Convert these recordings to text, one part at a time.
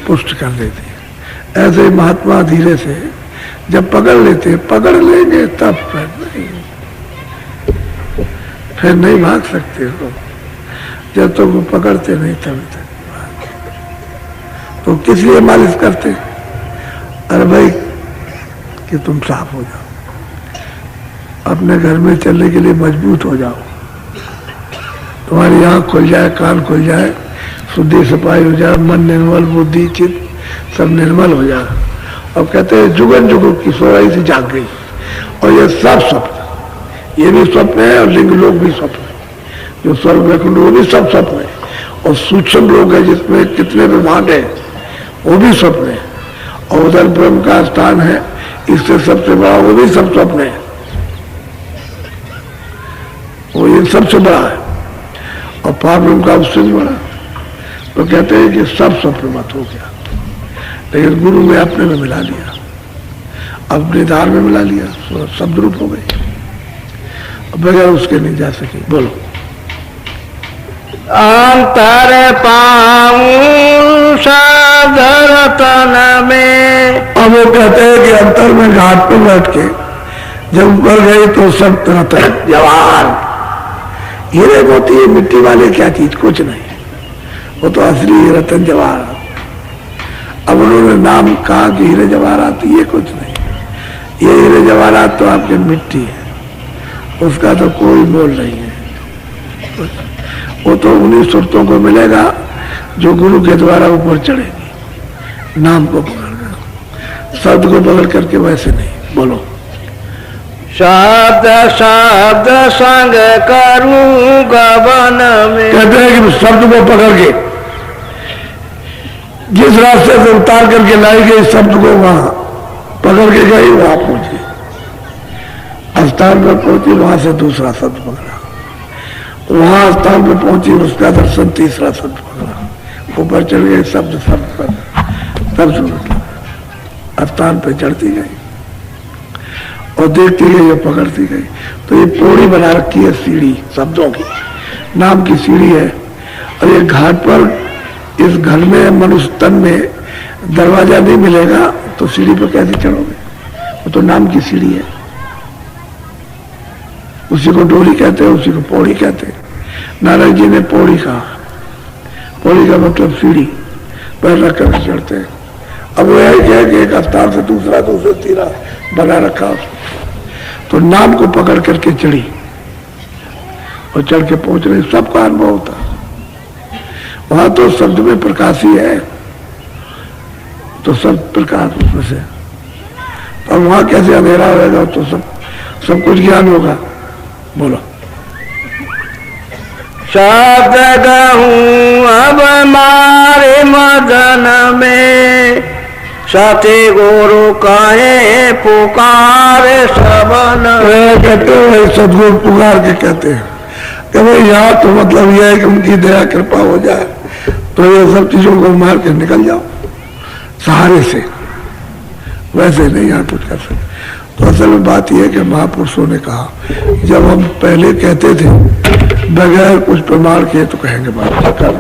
पुष्ट कर देती है। ऐसे महात्मा धीरे से जब पकड़ लेते, पकड़ लेंगे तब फिर नहीं भाग सकते हो। जब तक वो पकड़ते नहीं तब तक। तो किस लिए मालिश करते? अरे भाई कि तुम साफ हो जाओ, अपने घर में चलने के लिए मजबूत हो जाओ, तुम्हारी आंख खुल जाए, कान खुल जाए, शुद्धि सफाई हो जाए, मन निर्मल, बुद्धि चित्त सब निर्मल हो जाए। और कहते हैं जुगन जुगुन की सोई से जाग गई। और ये सब स्वप्न, ये भी स्वप्न है और लिंग लोग भी स्वप्न है, जो स्वर्ग वैकुंठ वो भी सब स्वप्न है। और सूक्ष्म लोग है जिसमें कितने ब्रह्मांड है वो भी स्वप्न है। और उधर ब्रह्म का स्थान है, इससे सबसे बड़ा वो भी सब स्वप्न है, वो ये सबसे बड़ा है। और पारब्रह्म का उससे भी बड़ा। तो कहते हैं कि सब स्वप्न मत हो गया, लेकिन गुरु ने अपने में मिला लिया, अपने धार में मिला लिया, शब्द रूप हो गई, बगैर उसके नहीं जा सके। बोलो। अंतर पाऊं साधरतन में। अब वो कहते हैं कि अंतर में घाट पर बैठ के जब ऊपर गए तो सब रतन जवाहर हीरे मोती है, मिट्टी वाले क्या चीज, कुछ नहीं, वो तो असली रतन जवाहर। अब उन्होंने नाम कहा कि हीरे जवाहरात, ये कुछ नहीं, ये हीरे जवाहरात तो आपकी मिट्टी है, उसका तो कोई मोल नहीं है। वो तो उन्हीं सुरतों को मिलेगा जो गुरु के द्वारा ऊपर चढ़ेगी, नाम को पकड़कर, शब्द को पकड़ करके वैसे नहीं। बोलो। शब्द शब्द संग करूं गवन में। कहते हैं कि शब्द को पकड़ के जिस रास्ते से उतार करके लाई गई शब्द को वहां पकड़ के गई, वहां पहुंची, स्थान पर पहुंची, वहां से दूसरा शब्द पकड़ा, वहां स्थान पर पहुंची, उसका दर्शन तीसरा शब्द पकड़ा, ऊपर चढ़ गए, शब्द शब्द पर तब सुन स्थान पर चढ़ती गई और देखती गई और पकड़ती गई। तो ये पौड़ी बना रखी है सीढ़ी, शब्दों की, नाम की सीढ़ी है। और ये घाट पर इस घर में मनुष्य तन में दरवाजा नहीं मिलेगा तो सीढ़ी पर कैसे चढ़ोगे? वो तो नाम की सीढ़ी है, उसी को डोली कहते हैं, उसी को पौड़ी कहते हैं। नारायण जी ने पौड़ी कहा, पौड़ी का मतलब सीढ़ी, पैर रख कर चढ़ते हैं। अब वो यही है कि एक स्थान से दूसरा, दूसरे तीसरा बना रखा उसको। तो नाम को पकड़ करके चढ़ी और चढ़ के पहुंच रही, सबका अनुभव होता। वहां तो शब्द में प्रकाश ही है, तो सब प्रकाश उसमें से। तो वहां कैसे अंधेरा होगा? तो सब कुछ ज्ञान होगा। बोलो। शब्द गहूं अब मारे मदन में, साथे गुरु कहे पुकारे सबन। कहते हैं सदगुरु पुकार के कहते हैं कि भाई यहाँ तो मतलब यह है कि उनकी दया कृपा हो जाए तो ये सब चीजों को मार के निकल जाओ सहारे से, वैसे नहीं यहाँ कुछ कर सकते। तो असल में बात यह है कि महापुरुषों ने कहा, जब हम पहले कहते थे बगैर कुछ प्रमाण के तो कहेंगे बात कर,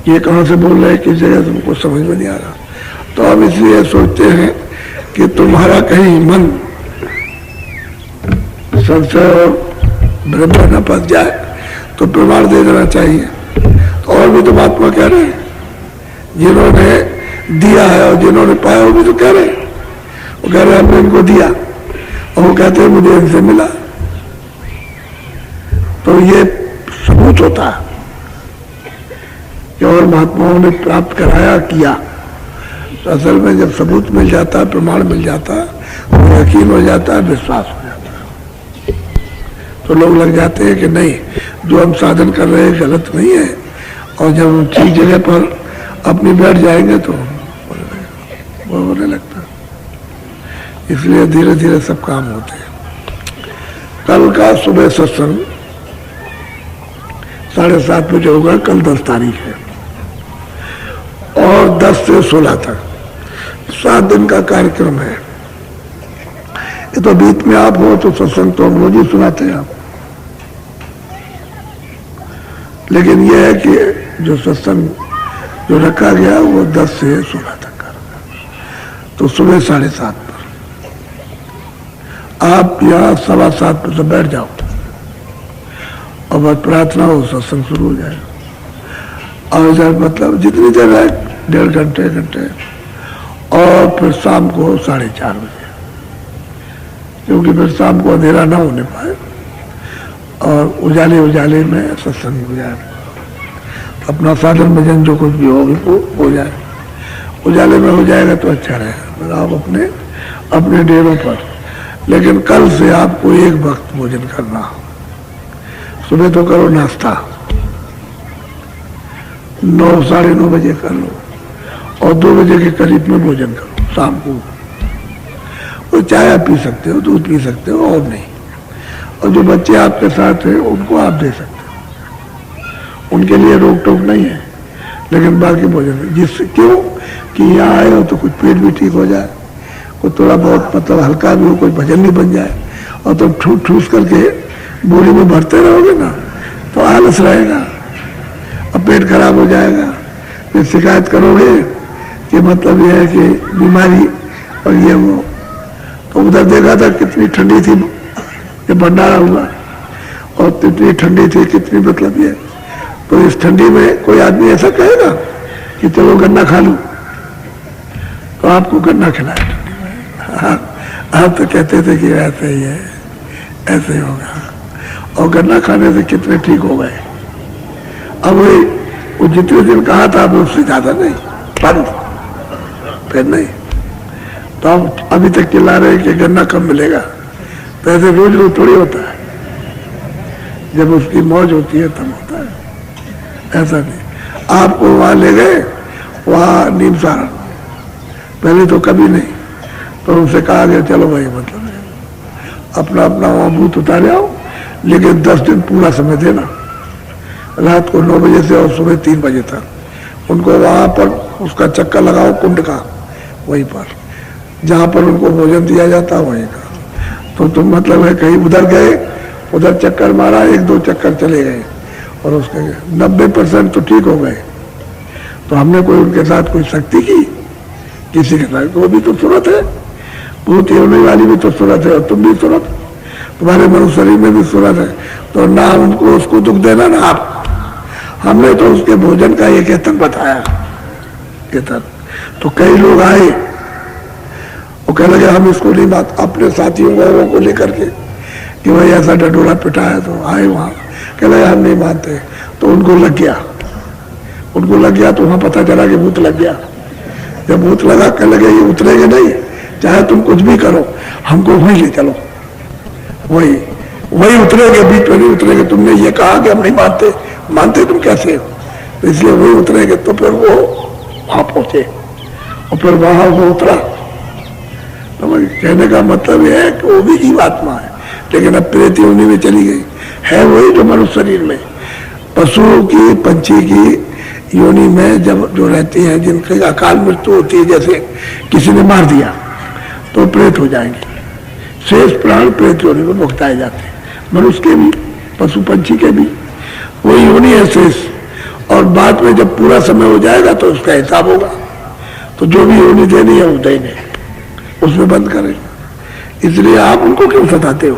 ये कहाँ से बोल रहे हैं, किस जगह तुमको समझ में नहीं आ रहा। तो हम इसलिए सोचते हैं कि तुम्हारा कहीं मन संशय और ब्रह्म न फंस जाए तो प्रमाण दे देना चाहिए। तो और भी तो महात्मा कह रहे हैं, जिन्होंने दिया है और जिन्होंने पाया वो भी तो कह रहे हैं। वो कह रहे हैं हमने इनको दिया और वो कहते हैं मुझे इनसे मिला। तो ये सबूत होता है कि और महात्माओं ने प्राप्त कराया किया। तो असल में जब सबूत मिल जाता है, प्रमाण मिल जाता है, तो यकीन हो जाता है, विश्वास हो जाता है। तो लोग लग जाते हैं कि नहीं, जो हम साधन कर रहे हैं गलत नहीं है, और जब हम ठीक जगह पर अपनी बैठ जाएंगे तो वो होने लगता है। इसलिए धीरे धीरे सब काम होते हैं। कल का सुबह सत्संग 7:30 बजे होगा, कल 10 तारीख है, और 10 से 16 तक 7 दिन का कार्यक्रम है। ये तो बीच में आप हो तो सत्संग तो हम रोज ही सुनाते हैं आप, लेकिन यह है कि जो सत्संग जो रखा गया वो 10 से 16 तक का, तो सुबह 7:30 पर आप यहाँ 7:15 पर से बैठ जाओ और बस प्रार्थना हो, सत्संग शुरू हो जाए। और जब मतलब जितनी देर है 1.5 घंटे, और फिर शाम को 4:30 बजे, क्योंकि फिर शाम को अंधेरा ना होने पाए और उजाले में सत्संग हो जाए। अपना साधन भजन जो कुछ भी हो जाए, उजाले में हो जाएगा तो अच्छा रहेगा। आप अपने डेरों पर, लेकिन कल से आपको एक वक्त भोजन करना। सुबह तो करो नाश्ता, 9 साढ़े 9 बजे कर लो, और 2 बजे के करीब में भोजन करो शाम को। वो चाय आप पी सकते हो, दूध पी सकते हो, और नहीं। और जो बच्चे आपके साथ हैं उनको आप दे सकते हो, उनके लिए रोक टोक नहीं है। लेकिन बाकी भोजन जिससे, क्यों कि यहाँ आए हो तो कुछ पेट भी ठीक हो जाए, कुछ थोड़ा बहुत मतलब हल्का भी हो, कोई भजन भी बन जाए। और तुम ठूस ठूस करके बोरी में भरते रहोगे ना तो आलस रहेगा, अब पेट खराब हो जाएगा। फिर शिकायत करोगे कि मतलब यह है कि बीमारी और ये वो। तो उधर देखा था कितनी ठंडी थी, ये भंडारा हुआ, और कितनी ठंडी थी, कितनी मतलब ये। तो इस ठंडी में कोई आदमी ऐसा कहेगा कि चलो गन्ना खा लूं, तो आपको गन्ना खिलाया ठंडी में। आप तो कहते थे कि ऐसे ही है, ऐसे ही होगा, और गन्ना खाने से कितने ठीक हो गए। अब वो जितने दिन कहा था अब उससे ज्यादा नहीं, बंद, फिर नहीं। तो अब अभी तक चिल्ला रहे कि गन्ना कम मिलेगा, तो ऐसे रोज रोज थोड़ी होता है, जब उसकी मौज होती है तब होता है, ऐसा नहीं। आपको वहां ले गए, वहां नीम सारण, पहले तो कभी नहीं, तो उनसे कहा गया चलो भाई मतलब अपना वहां बूथ उतारे आओ, लेकिन 10 दिन पूरा समय देना, रात को 9 बजे से और सुबह 3 बजे तक। उनको वहां पर उसका चक्कर लगाओ कुंड का, वहीं पर जहां पर उनको भोजन दिया जाता है वहीं का। तो तुम मतलब है कहीं उधर गए, उधर चक्कर मारा, 1-2 चक्कर चले गए, और उसके 90% तो ठीक हो गए। तो हमने कोई उनके साथ कोई शक्ति की, किसी के साथ वो भी तो सूरत है, भूत होने वाली भी तो सूरत है, और तुम भी सूरत, तुम्हारे मनुष्य शरीर में भी सूरत है। तो ना उनको उसको दुख देना ना आप। हमने तो उसके भोजन का एक एतन बताया, एतन। तो कई लोग आए, वो कह लगे हम इसको नहीं बात, अपने साथियों को लेकर के कि भाई ऐसा डडोरा पिटा है, तो आए वहां, कह लगे हम नहीं मानते। तो उनको लग गया, तो वहां पता चला कि भूत लग गया। जब भूत लगा, कह लगे ये उतरेंगे नहीं, चाहे तुम कुछ भी करो, हमको वहीं ले चलो, वही उतरेंगे, बीच में नहीं उतरेंगे। तुमने ये कहा कि हम नहीं मानते तुम कैसे हो, तो इसलिए वही उतरेंगे। तो फिर वो वहां पहुंचे, और फिर वहां वो उतरा। तो कहने का मतलब यह है कि वो भी जीवात्मा है, लेकिन अब प्रेत योनि में चली गई है, वही जो मनुष्य शरीर में। पशुओं की, पंछी की योनि में जब जो रहती हैं, जिनकी अकाल मृत्यु होती है, जैसे किसी ने मार दिया तो प्रेत हो जाएंगे। शेष प्राण प्रेत योनि में भुगताए जाते हैं, मनुष्य के भी, पशु पंछी के भी वही योनि है शेष। और बाद में जब पूरा समय हो जाएगा तो उसका हिसाब होगा। तो जो भी योनि देनी है वो देने, उसमें बंद करेंगे। इसलिए आप उनको क्यों सताते हो,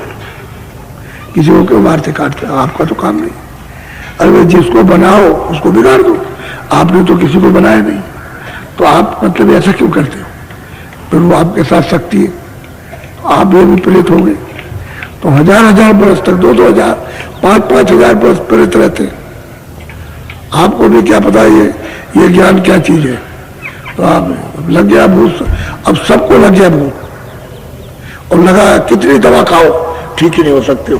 किसी को क्यों मारते काटते हो, आपका तो काम नहीं। अरे जिसको बनाओ उसको बिगाड़ दो, आपने तो किसी को बनाया नहीं, तो आप मतलब ऐसा क्यों करते हो। फिर वो आपके साथ शक्ति है, तो आप भी विपरीत होंगे। तो 1000 बरस तक, 2-2 हजार, 5-5 हजार बरस प्रेत रहते। आपको भी क्या पता ये ज्ञान क्या चीज है। तो आप लग गया भूत, अब सबको लग गया भूत, और लगा कितनी दवा खाओ ठीक ही नहीं हो सकते हो।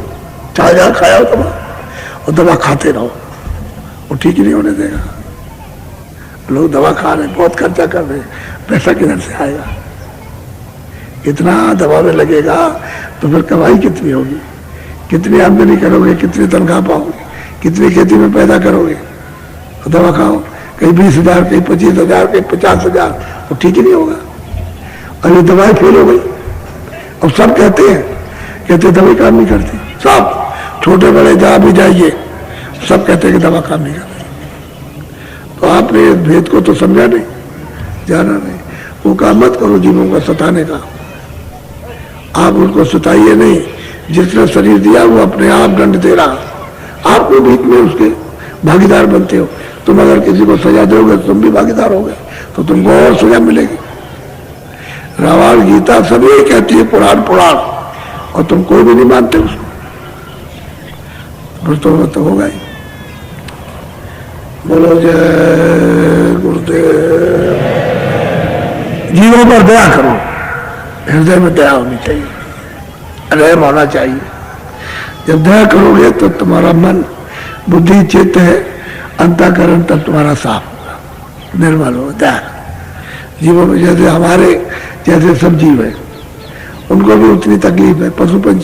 4000 खाया हो दवा, और दवा खाते रहो, वो ठीक ही नहीं होने देगा। लोग दवा खा रहे, बहुत खर्चा कर रहे, पैसा किधर से आएगा। इतना दवा में लगेगा तो फिर कमाई कितनी होगी, कितनी आमदनी करोगे, कितनी तनख्वाह पाओगे, कितनी खेती में पैदा करोगे। तो दवा खाओ, कहीं 20,000, कहीं 25,000, कहीं 50,000, तो ठीक ही नहीं होगा। और ये दवाई फेल हो गई। अब सब कहते दवाई काम नहीं करती, सब छोटे बड़े जहां भी जाइए सब कहते हैं कि दवा काम नहीं करती। तो आपने इस भेद को तो समझा नहीं, जाना नहीं। वो काम मत करो जीवों का सताने का, आप उनको सताइए नहीं। जिसने शरीर दिया वो अपने आप दंड दे रहा, आपको बीच में उसके भागीदार बनते हो। तुम अगर किसी को सजा दोगे तो तुम भी भागीदार होगे, तो तुमको और सजा मिलेगी। रामायण गीता सभी कहती है पुराण पुराण, और तुम कोई भी नहीं मानते उसको, तो होगा ही। बोलो जय गुरुदेव। जीवों पर दया करो, हृदय में दया होनी चाहिए, रहम होना चाहिए। जब दया करोगे तो तुम्हारा मन बुद्धि चित्त है अंतःकरण तब तुम्हारा साफ होगा, निर्मल हो। दया जीवों में जैसे हमारे जैसे सब जीव है, उनको भी उतनी तकलीफ है, पशु पंछी